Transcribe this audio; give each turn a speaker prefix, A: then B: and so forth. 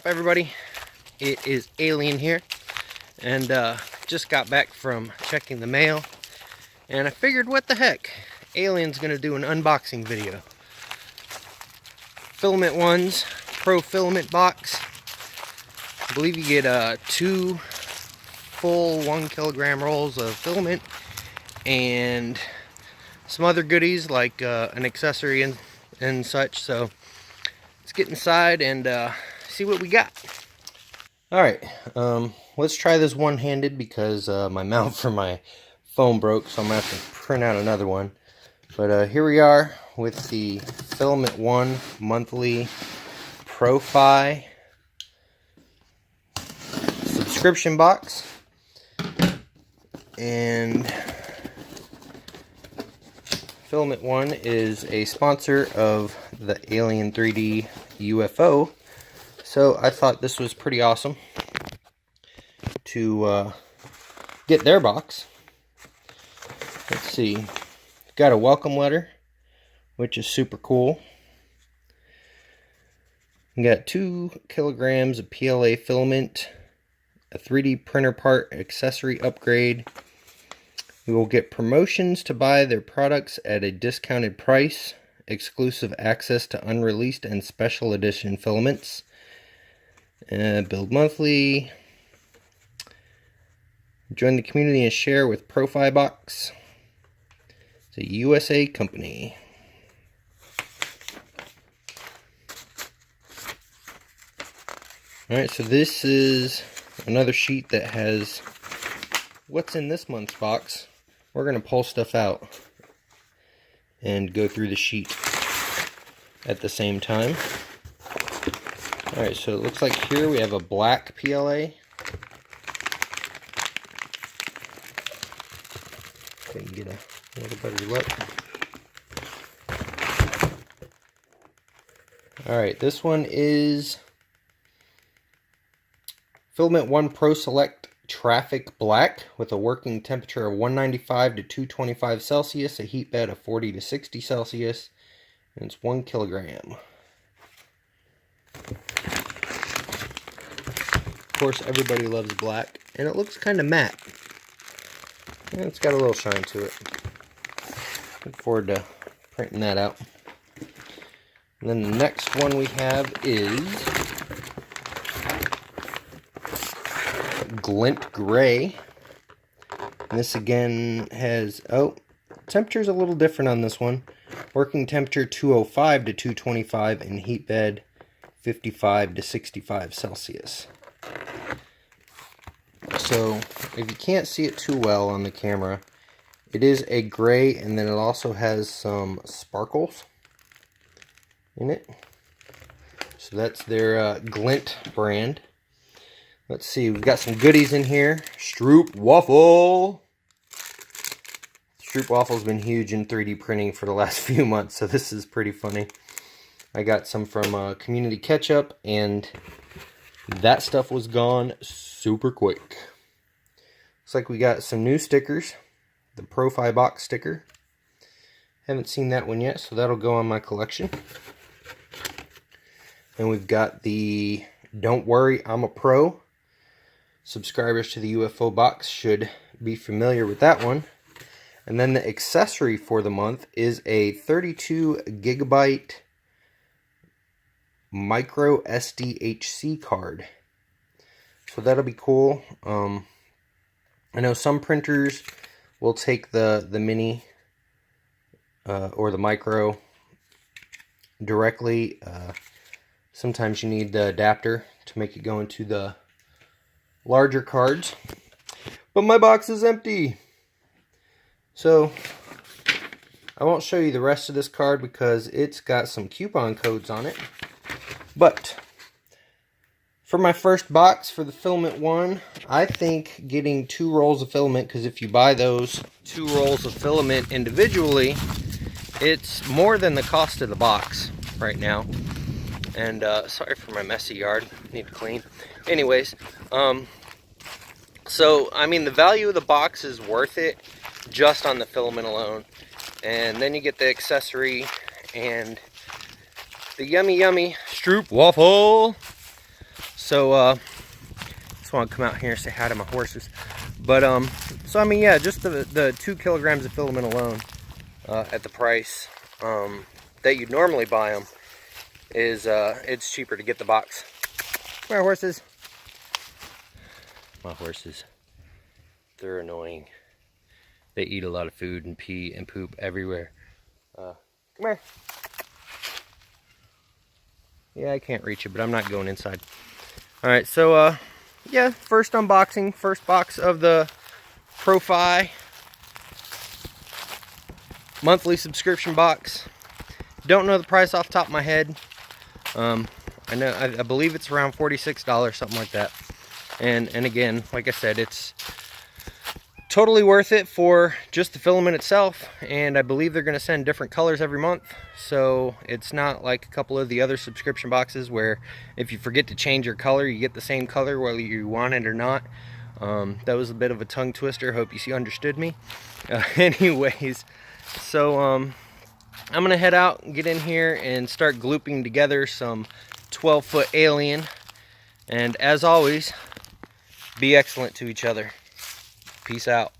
A: everybody? It is Alien here, and just got back from checking the mail, and I figured, what the heck, Alien's gonna do an unboxing video. FilamentOne's Pro Filament box. I believe you get 2 full 1 kilogram rolls of filament and some other goodies like an accessory and such. So let's get inside and see what we got. Alright, let's try this one-handed because my mount for my phone broke, so I'm going to have to print out another one. But here we are with the FilamentOne monthly ProFi subscription box. And FilamentOne is a sponsor of the Alien 3D UFO. So I thought this was pretty awesome to get their box. Let's see. Got a welcome letter, which is super cool. We got 2 kilograms of PLA filament, a 3D printer part accessory upgrade. We will get promotions to buy their products at a discounted price, exclusive access to unreleased and special edition filaments. Build monthly. Join the community and share with ProFi Box. It's a USA company. Alright, so this is another sheet that has what's in this month's box. We're going to pull stuff out and go through the sheet at the same time. Alright, so it looks like here we have a black PLA. If I can get a little better look. Alright, this one is FilamentOne Pro Select Traffic Black with a working temperature of 195 to 225 Celsius, a heat bed of 40 to 60 Celsius, and it's 1 kilogram. Of course, everybody loves black, and it looks kind of matte. And it's got a little shine to it. Look forward to printing that out. And then the next one we have is Glint Gray. And this again has, temperature's a little different on this one. Working temperature 205 to 225 and heat bed 55 to 65 Celsius. So, if you can't see it too well on the camera, it is a gray, and then it also has some sparkles in it. So that's their Glint brand. Let's see, we've got some goodies in here. Stroop Waffle! Stroop Waffle's been huge in 3D printing for the last few months, so this is pretty funny. I got some from Community Ketchup, and that stuff was gone super quick. Looks like we got some new stickers. The ProFi box sticker. Haven't seen that one yet, so that'll go on my collection. And we've got the Don't Worry, I'm a Pro. Subscribers to the UFO box should be familiar with that one. And then the accessory for the month is a 32 gigabyte micro SDHC card. So that'll be cool. I know some printers will take the mini or the micro directly. Sometimes you need the adapter to make it go into the larger cards. But my box is empty. So I won't show you the rest of this card because it's got some coupon codes on it. But for my first box for the FilamentOne, I think getting 2 rolls of filament, because if you buy those 2 rolls of filament individually, it's more than the cost of the box right now. And sorry for my messy yard, need to clean. Anyways, so I mean the value of the box is worth it just on the filament alone. And then you get the accessory and the yummy Stroop Waffle. So just want to come out here and say hi to my horses. But so I mean, yeah, just the 2 kilograms of filament alone at the price that you'd normally buy them is it's cheaper to get the box. Come here, horses. My horses, they're annoying. They eat a lot of food and pee and poop everywhere. Come here. Yeah, I can't reach you, but I'm not going inside. All right, so yeah, first unboxing, first box of the ProFi monthly subscription box. Don't know the price off the top of my head. I believe it's around $46, something like that. And again, like I said, it's totally worth it for just the filament itself. And I believe they're going to send different colors every month, so it's not like a couple of the other subscription boxes where if you forget to change your color, you get the same color whether you want it or not. That was a bit of a tongue twister. Hope you understood me. Anyways, so I'm gonna head out and get in here and start glooping together some 12-foot alien. And as always, be excellent to each other. Peace out.